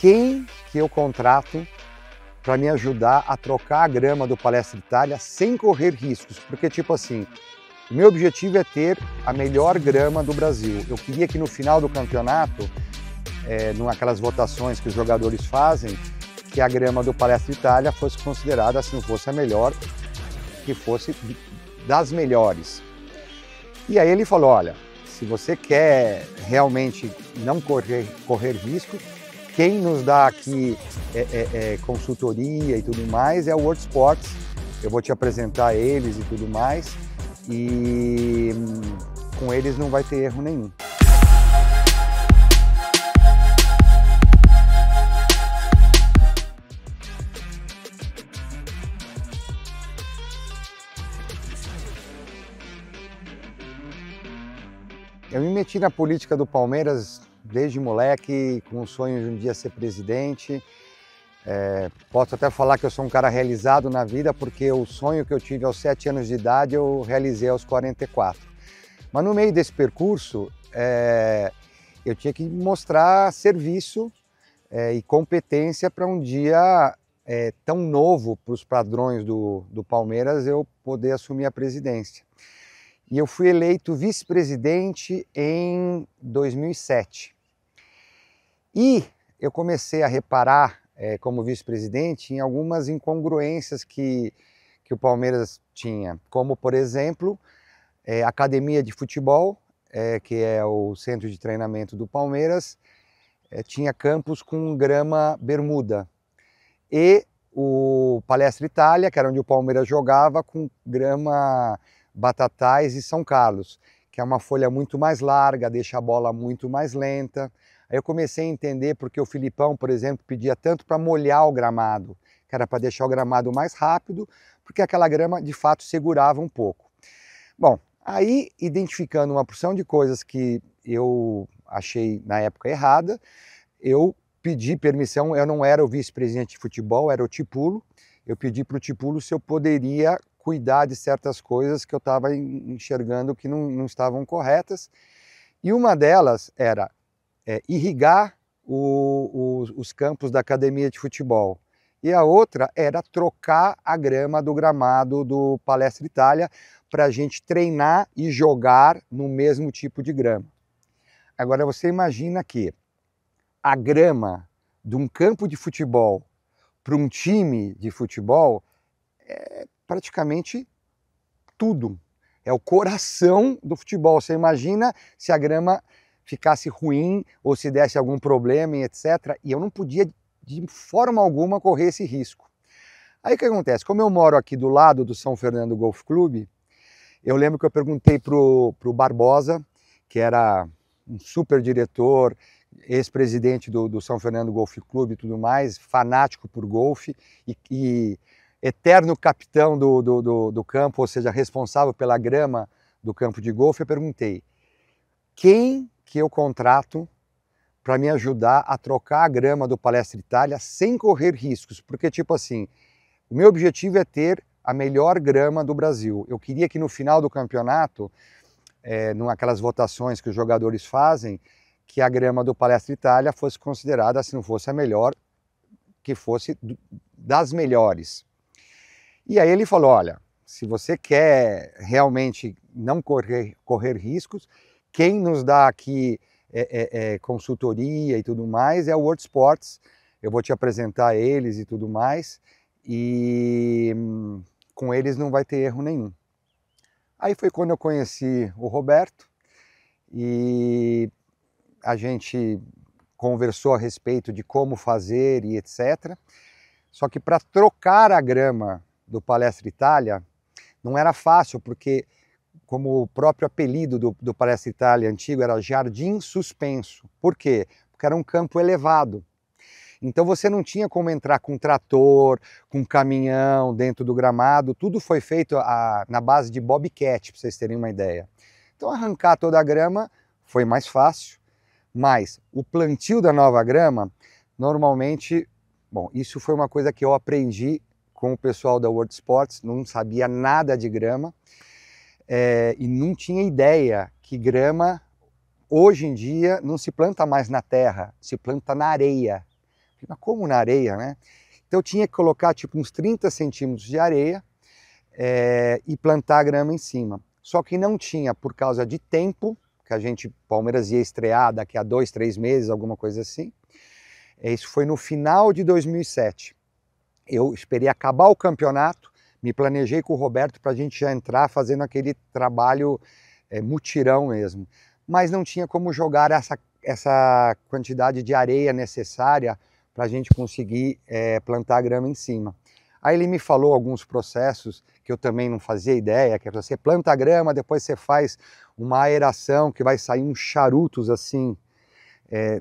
quem que eu contrato para me ajudar a trocar a grama do Palestra Itália sem correr riscos, porque tipo assim, o meu objetivo é ter a melhor grama do Brasil. Eu queria que no final do campeonato, naquelas votações que os jogadores fazem, que a grama do Palestra Itália fosse considerada, se não fosse a melhor, que fosse das melhores. E aí ele falou, olha, se você quer realmente não correr risco, quem nos dá aqui consultoria e tudo mais é o World Sports. Eu vou te apresentar eles e tudo mais, e com eles não vai ter erro nenhum. Eu me meti na política do Palmeiras desde moleque, com o sonho de um dia ser presidente. Posso até falar que eu sou um cara realizado na vida, porque o sonho que eu tive aos 7 anos de idade eu realizei aos 44. Mas no meio desse percurso, eu tinha que mostrar serviço e competência para um dia tão novo para os padrões do Palmeiras eu poder assumir a presidência. E eu fui eleito vice-presidente em 2007. E eu comecei a reparar, como vice-presidente, em algumas incongruências que o Palmeiras tinha. Como, por exemplo, a academia de futebol, que é o centro de treinamento do Palmeiras, tinha campos com grama bermuda. E o Palestra Itália, que era onde o Palmeiras jogava, com grama Batatais e São Carlos, que é uma folha muito mais larga, deixa a bola muito mais lenta. Aí eu comecei a entender porque o Filipão, por exemplo, pedia tanto para molhar o gramado, que era para deixar o gramado mais rápido, porque aquela grama de fato segurava um pouco. Bom, aí identificando uma porção de coisas que eu achei na época errada, eu pedi permissão, eu não era o vice-presidente de futebol, era o Tipulo, eu pedi para o Tipulo se eu poderia cuidar de certas coisas que eu estava enxergando que não estavam corretas, e uma delas era irrigar os campos da academia de futebol, e a outra era trocar a grama do gramado do Palestra Itália para a gente treinar e jogar no mesmo tipo de grama. Agora você imagina que a grama de um campo de futebol para um time de futebol é praticamente tudo. É o coração do futebol. Você imagina se a grama ficasse ruim ou se desse algum problema e etc. E eu não podia de forma alguma correr esse risco. Aí o que acontece? Como eu moro aqui do lado do São Fernando Golf Clube, eu lembro que eu perguntei pro Barbosa, que era um super diretor, ex-presidente do São Fernando Golf Clube e tudo mais, fanático por golfe e eterno capitão do campo, ou seja, responsável pela grama do campo de golfe. Eu perguntei, quem que eu contrato para me ajudar a trocar a grama do Palestra Itália sem correr riscos? Porque, tipo assim, o meu objetivo é ter a melhor grama do Brasil. Eu queria que no final do campeonato, naquelas votações que os jogadores fazem, que a grama do Palestra Itália fosse considerada, se não fosse a melhor, que fosse das melhores. E aí ele falou, olha, se você quer realmente não correr riscos, quem nos dá aqui consultoria e tudo mais é o World Sports. Eu vou te apresentar eles e tudo mais, e com eles não vai ter erro nenhum. Aí foi quando eu conheci o Roberto e a gente conversou a respeito de como fazer e etc. Só que para trocar a grama do Palestra Itália não era fácil, porque como o próprio apelido do Palestra Itália antigo era Jardim Suspenso. Por quê? Porque era um campo elevado. Então você não tinha como entrar com trator, com caminhão dentro do gramado, tudo foi feito na base de bobcat, para vocês terem uma ideia. Então arrancar toda a grama foi mais fácil, mas o plantio da nova grama, normalmente, bom, isso foi uma coisa que eu aprendi com o pessoal da World Sports, não sabia nada de grama, e não tinha ideia que grama, hoje em dia, não se planta mais na terra, se planta na areia. mas como na areia, né? Então eu tinha que colocar tipo uns 30 centímetros de areia e plantar a grama em cima. Só que não tinha por causa de tempo, que a gente, Palmeiras ia estrear daqui a 2, 3 meses, alguma coisa assim. Isso foi no final de 2007. Eu esperei acabar o campeonato, me planejei com o Roberto para a gente já entrar fazendo aquele trabalho mutirão mesmo. Mas não tinha como jogar essa quantidade de areia necessária para a gente conseguir plantar a grama em cima. Aí ele me falou alguns processos que eu também não fazia ideia, que é você planta a grama, depois você faz uma aeração que vai sair uns charutos assim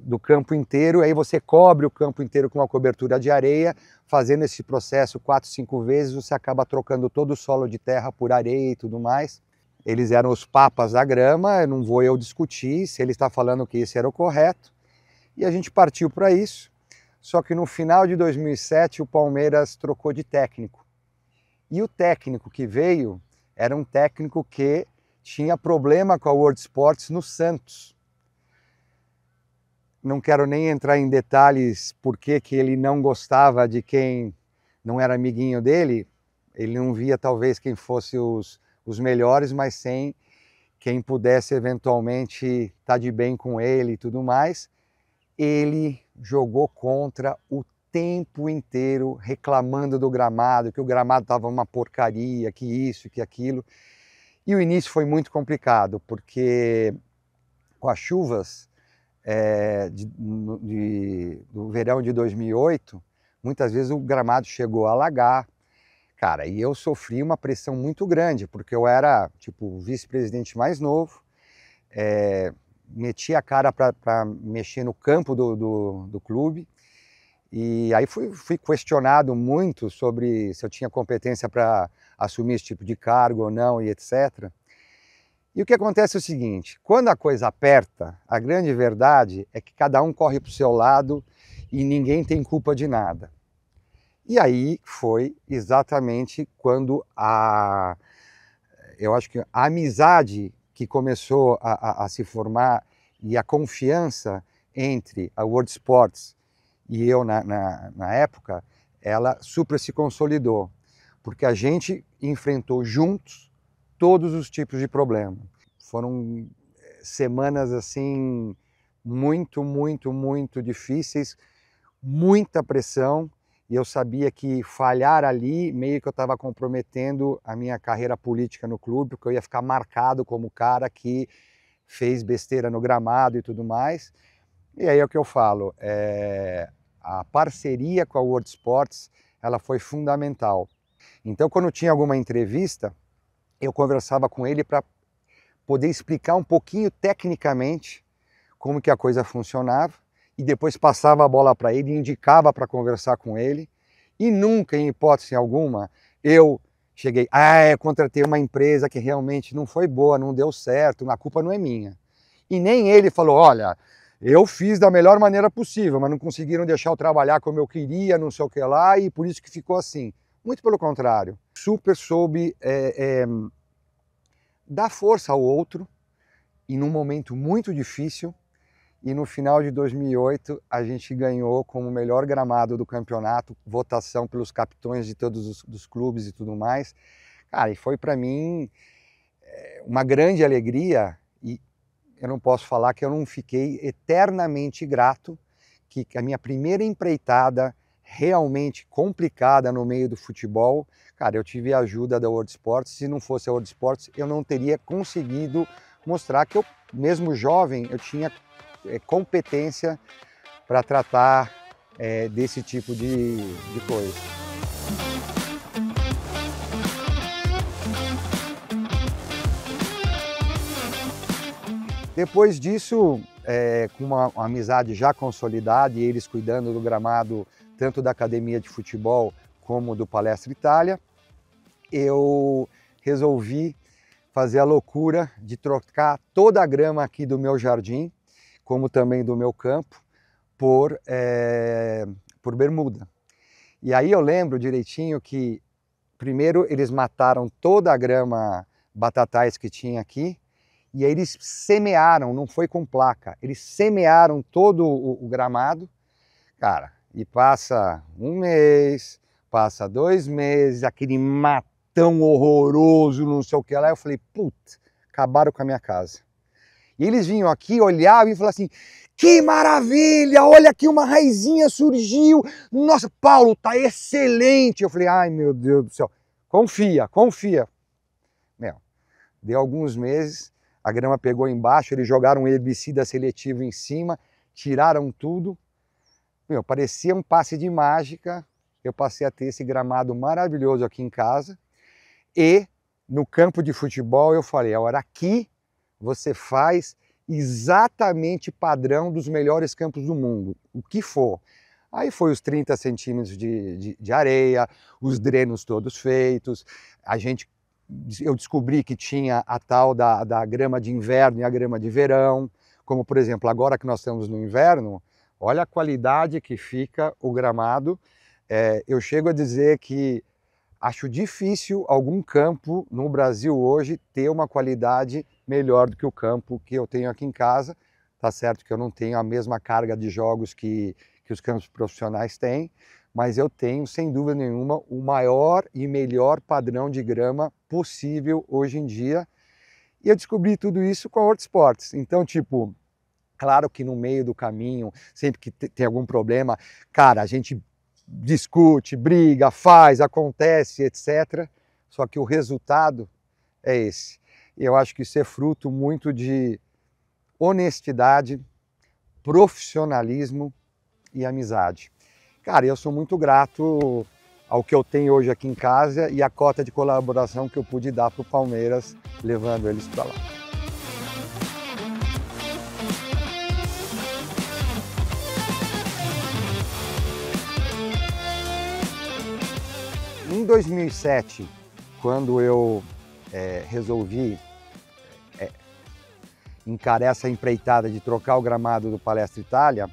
do campo inteiro, aí você cobre o campo inteiro com uma cobertura de areia, fazendo esse processo 4, 5 vezes, você acaba trocando todo o solo de terra por areia e tudo mais. Eles eram os papas da grama, não vou eu discutir se ele está falando que isso era o correto, e a gente partiu para isso. Só que no final de 2007 o Palmeiras trocou de técnico. E o técnico que veio era um técnico que tinha problema com a World Sports no Santos. Não quero nem entrar em detalhes porque que ele não gostava de quem não era amiguinho dele. Ele não via talvez quem fosse os melhores, mas sem quem pudesse eventualmente estar de bem com ele e tudo mais. Ele jogou contra o tempo inteiro, reclamando do gramado, que o gramado estava uma porcaria, que isso, que aquilo. E o início foi muito complicado, porque com as chuvas do verão de 2008, muitas vezes o gramado chegou a alagar. Cara, e eu sofri uma pressão muito grande, porque eu era, tipo, o vice-presidente mais novo, meti a cara para mexer no campo do clube, e aí fui questionado muito sobre se eu tinha competência para assumir esse tipo de cargo ou não, e etc. E o que acontece é o seguinte, quando a coisa aperta, a grande verdade é que cada um corre para o seu lado e ninguém tem culpa de nada. E aí foi exatamente quando eu acho que a amizade que começou a se formar e a confiança entre a World Sports e eu na época, ela super se consolidou, porque a gente enfrentou juntos todos os tipos de problema. Foram semanas assim muito, muito, muito difíceis, muita pressão, e eu sabia que falhar ali meio que eu estava comprometendo a minha carreira política no clube, porque eu ia ficar marcado como o cara que fez besteira no gramado e tudo mais. E aí é o que eu falo, a parceria com a World Sports, ela foi fundamental. Então, quando tinha alguma entrevista, eu conversava com ele para poder explicar um pouquinho tecnicamente como que a coisa funcionava, e depois passava a bola para ele, indicava para conversar com ele, e nunca, em hipótese alguma, eu cheguei, eu contratei uma empresa que realmente não foi boa, não deu certo, a culpa não é minha. E nem ele falou, olha, eu fiz da melhor maneira possível, mas não conseguiram deixar eu trabalhar como eu queria, não sei o que lá, e por isso que ficou assim. Muito pelo contrário, super soube dar força ao outro, e num momento muito difícil, e no final de 2008 a gente ganhou como o melhor gramado do campeonato, votação pelos capitães de todos os clubes e tudo mais. Cara, e foi para mim uma grande alegria, e eu não posso falar que eu não fiquei eternamente grato, que a minha primeira empreitada realmente complicada no meio do futebol, cara, eu tive a ajuda da World Sports. Se não fosse a World Sports, eu não teria conseguido mostrar que eu, mesmo jovem, eu tinha competência para tratar desse tipo de coisa. Depois disso, com uma amizade já consolidada e eles cuidando do gramado tanto da academia de futebol como do Palestra Itália, eu resolvi fazer a loucura de trocar toda a grama aqui do meu jardim, como também do meu campo, por bermuda. E aí eu lembro direitinho que primeiro eles mataram toda a grama batatais que tinha aqui, e aí eles semearam, não foi com placa, eles semearam todo o gramado. Cara, E passa um mês, passa 2 meses, aquele matão horroroso, não sei o que lá. Eu falei, putz, acabaram com a minha casa. E eles vinham aqui, olhavam e falavam assim, que maravilha, olha aqui uma raizinha surgiu. Nossa, Paulo, tá excelente. Eu falei, ai meu Deus do céu, confia, confia. Meu, deu alguns meses, a grama pegou embaixo, eles jogaram um herbicida seletivo em cima, tiraram tudo. Meu, parecia um passe de mágica, eu passei a ter esse gramado maravilhoso aqui em casa. E no campo de futebol eu falei, agora aqui você faz exatamente padrão dos melhores campos do mundo, o que for. Aí foi os 30 centímetros de areia, os drenos todos feitos, eu descobri que tinha a tal da grama de inverno e a grama de verão, como por exemplo, agora que nós estamos no inverno, olha a qualidade que fica o gramado. Eu chego a dizer que acho difícil algum campo no Brasil hoje ter uma qualidade melhor do que o campo que eu tenho aqui em casa. Tá certo que eu não tenho a mesma carga de jogos que os campos profissionais têm, mas eu tenho, sem dúvida nenhuma, o maior e melhor padrão de grama possível hoje em dia. E eu descobri tudo isso com a World Sports. Então, tipo, claro que no meio do caminho, sempre que tem algum problema, cara, a gente discute, briga, faz, acontece, etc. Só que o resultado é esse. E eu acho que isso é fruto muito de honestidade, profissionalismo e amizade. Cara, eu sou muito grato ao que eu tenho hoje aqui em casa e a cota de colaboração que eu pude dar para o Palmeiras, levando eles para lá. Em 2007, quando eu resolvi encarar essa empreitada de trocar o gramado do Palestra Itália,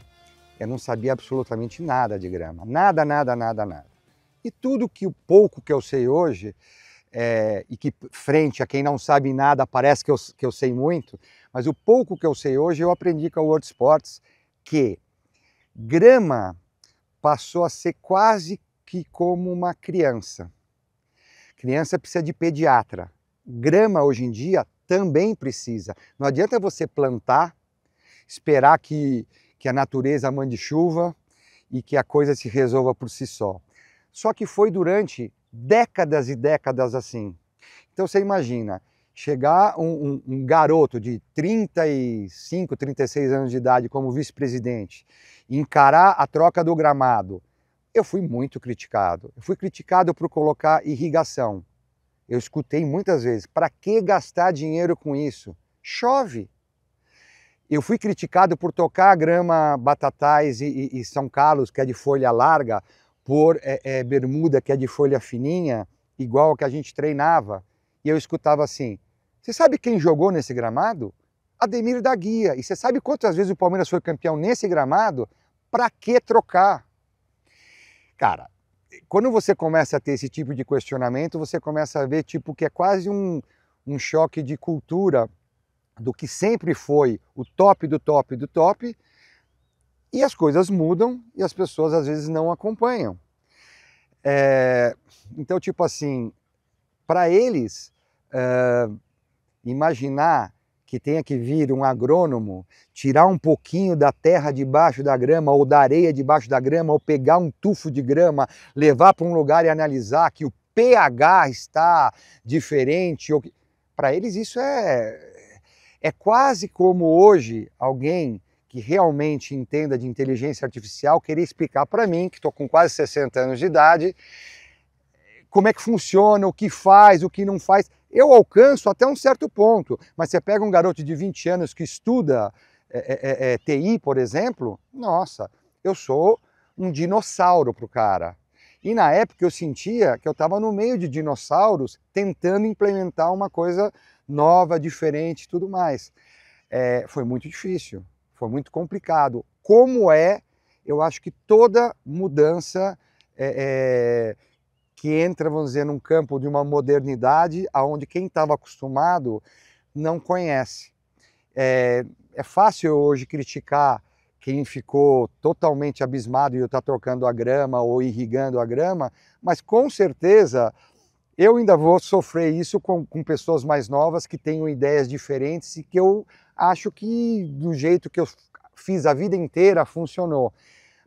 eu não sabia absolutamente nada de grama. Nada, nada, nada, nada. E tudo que o pouco que eu sei hoje, e que frente a quem não sabe nada parece que eu sei muito, mas o pouco que eu sei hoje eu aprendi com a World Sports que grama passou a ser quase que como uma criança. Criança precisa de pediatra. Grama hoje em dia também precisa. Não adianta você plantar, esperar que a natureza mande chuva e que a coisa se resolva por si só. Só que foi durante décadas e décadas assim. Então você imagina, chegar um garoto de 35, 36 anos de idade como vice-presidente, encarar a troca do gramado. Eu fui muito criticado. Eu fui criticado por colocar irrigação. Eu escutei muitas vezes, para que gastar dinheiro com isso? Chove. Eu fui criticado por tocar a grama Batatais e São Carlos, que é de folha larga, por bermuda, que é de folha fininha, igual a que a gente treinava. E eu escutava assim, você sabe quem jogou nesse gramado? Ademir da Guia. E você sabe quantas vezes o Palmeiras foi campeão nesse gramado? Para que trocar? Cara, quando você começa a ter esse tipo de questionamento, você começa a ver tipo que é quase um choque de cultura do que sempre foi o top do top do top, e as coisas mudam e as pessoas às vezes não acompanham. Então, tipo assim, para eles, imaginar que tenha que vir um agrônomo, tirar um pouquinho da terra debaixo da grama, ou da areia debaixo da grama, ou pegar um tufo de grama, levar para um lugar e analisar que o pH está diferente. Para eles isso é quase como hoje alguém que realmente entenda de inteligência artificial querer explicar para mim, que estou com quase 60 anos de idade, como é que funciona, o que faz, o que não faz. Eu alcanço até um certo ponto, mas você pega um garoto de 20 anos que estuda TI, por exemplo, nossa, eu sou um dinossauro para o cara. E na época eu sentia que eu estava no meio de dinossauros tentando implementar uma coisa nova, diferente e tudo mais. Foi muito difícil, foi muito complicado. Como eu acho que toda mudança que entra, vamos dizer, num campo de uma modernidade onde quem estava acostumado não conhece. É fácil hoje criticar quem ficou totalmente abismado e eu estar trocando a grama ou irrigando a grama, mas com certeza eu ainda vou sofrer isso com pessoas mais novas que tenham ideias diferentes e que eu acho que do jeito que eu fiz a vida inteira funcionou.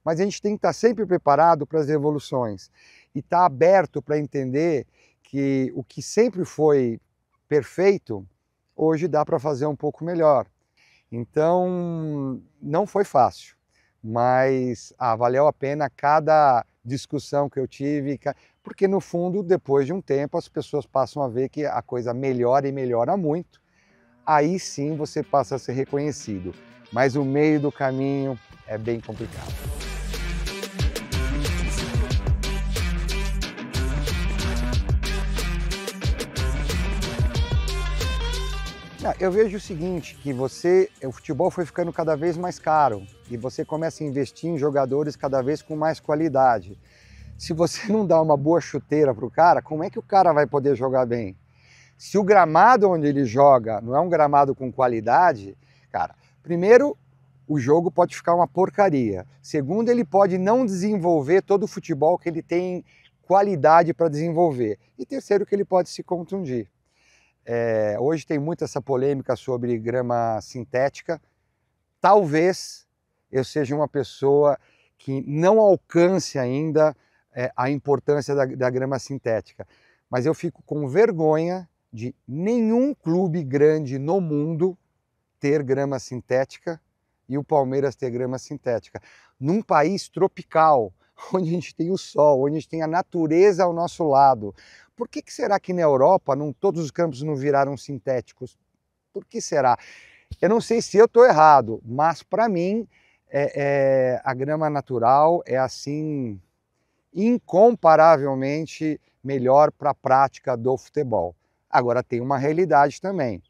Mas a gente tem que estar sempre preparado para as evoluções e estar aberto para entender que o que sempre foi perfeito, hoje dá para fazer um pouco melhor. Então, não foi fácil, mas valeu a pena cada discussão que eu tive, porque no fundo, depois de um tempo, as pessoas passam a ver que a coisa melhora e melhora muito, aí sim você passa a ser reconhecido, mas o meio do caminho é bem complicado. Não, eu vejo o seguinte, que o futebol foi ficando cada vez mais caro e você começa a investir em jogadores cada vez com mais qualidade. Se você não dá uma boa chuteira para o cara, como é que o cara vai poder jogar bem? Se o gramado onde ele joga não é um gramado com qualidade, cara, primeiro, o jogo pode ficar uma porcaria. Segundo, ele pode não desenvolver todo o futebol que ele tem qualidade para desenvolver. E terceiro, que ele pode se contundir. Hoje tem muito essa polêmica sobre grama sintética. Talvez eu seja uma pessoa que não alcance ainda a importância da grama sintética, mas eu fico com vergonha de nenhum clube grande no mundo ter grama sintética e o Palmeiras ter grama sintética. Num país tropical, onde a gente tem o sol, onde a gente tem a natureza ao nosso lado. Por que será que na Europa todos os campos não viraram sintéticos? Por que será? Eu não sei se eu estou errado, mas para mim a grama natural é assim incomparavelmente melhor para a prática do futebol. Agora tem uma realidade também.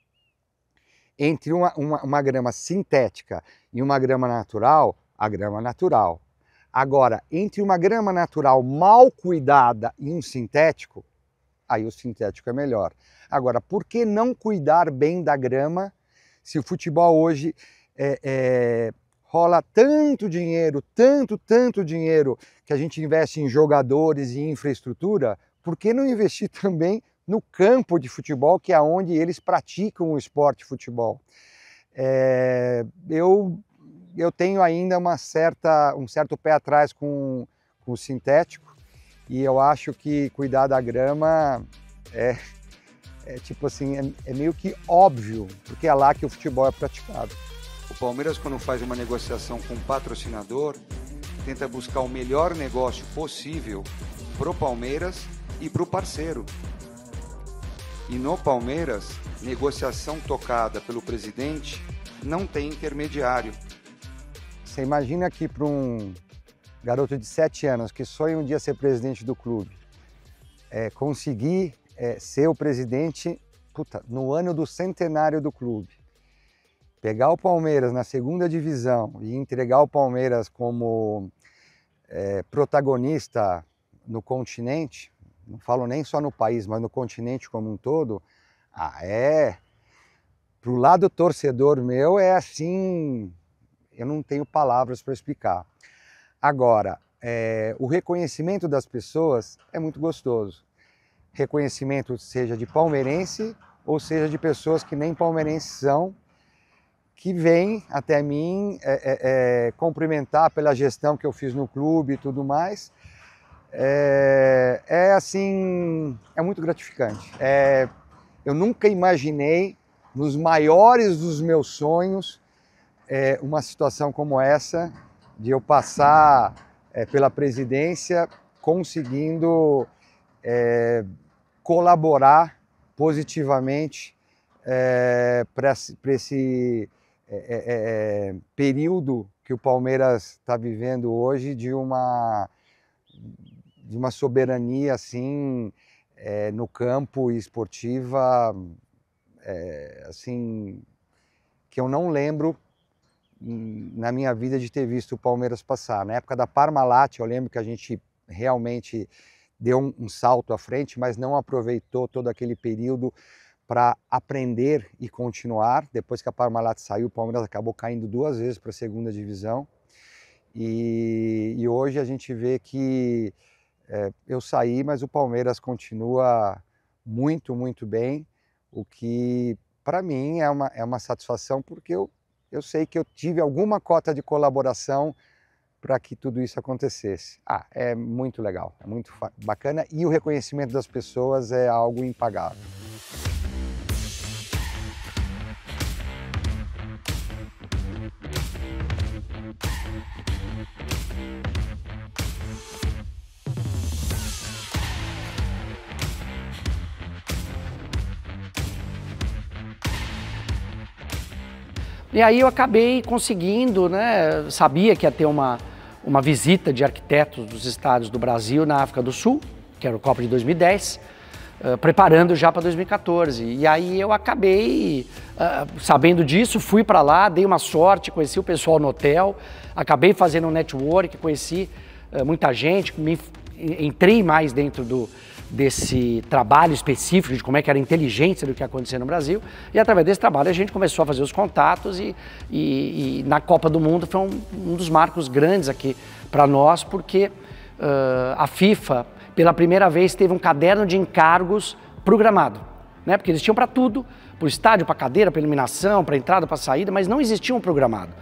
Entre uma grama sintética e uma grama natural, a grama natural. Agora, entre uma grama natural mal cuidada e um sintético, aí o sintético é melhor. Agora, por que não cuidar bem da grama se o futebol hoje rola tanto dinheiro que a gente investe em jogadores e infraestrutura, por que não investir também no campo de futebol, que é onde eles praticam o esporte de futebol? Eu tenho ainda um certo pé atrás com o sintético e eu acho que cuidar da grama tipo assim, é meio que óbvio, porque é lá que o futebol é praticado. O Palmeiras, quando faz uma negociação com um patrocinador, tenta buscar o melhor negócio possível pro Palmeiras e pro parceiro. E no Palmeiras, negociação tocada pelo presidente não tem intermediário. Você imagina que para um garoto de 7 anos que sonha um dia ser presidente do clube, conseguir ser o presidente no ano do centenário do clube, pegar o Palmeiras na segunda divisão e entregar o Palmeiras como protagonista no continente, não falo nem só no país, mas no continente como um todo, pro lado torcedor meu é assim, eu não tenho palavras para explicar. Agora, o reconhecimento das pessoas é muito gostoso. Reconhecimento seja de palmeirense ou seja de pessoas que nem palmeirenses são, que vêm até mim cumprimentar pela gestão que eu fiz no clube e tudo mais. Assim, é muito gratificante. Eu nunca imaginei, nos maiores dos meus sonhos, uma situação como essa, de eu passar pela presidência conseguindo colaborar positivamente para esse período que o Palmeiras está vivendo hoje de uma soberania assim no campo e esportiva assim que eu não lembro na minha vida de ter visto o Palmeiras passar. Na época da Parmalat eu lembro que a gente realmente deu um salto à frente, mas não aproveitou todo aquele período para aprender e continuar. Depois que a Parmalat saiu, o Palmeiras acabou caindo 2 vezes para a segunda divisão. E hoje a gente vê que eu saí, mas o Palmeiras continua muito, muito bem, o que para mim é uma satisfação, porque eu sei que eu tive alguma cota de colaboração para que tudo isso acontecesse. É muito legal, é muito bacana, e o reconhecimento das pessoas é algo impagável. E aí eu acabei conseguindo, né, sabia que ia ter uma visita de arquitetos dos estados do Brasil na África do Sul, que era o Copa de 2010, preparando já para 2014. E aí eu acabei sabendo disso, fui para lá, dei uma sorte, conheci o pessoal no hotel, acabei fazendo um network, conheci muita gente, entrei mais dentro desse trabalho específico de como é que era a inteligência do que acontecia no Brasil, e através desse trabalho a gente começou a fazer os contatos e na Copa do Mundo foi um dos marcos grandes aqui para nós, porque a FIFA pela primeira vez teve um caderno de encargos programado, né? Porque eles tinham para tudo, para o estádio, para a cadeira, para a eliminação, para a entrada, para a saída, mas não existia um programado.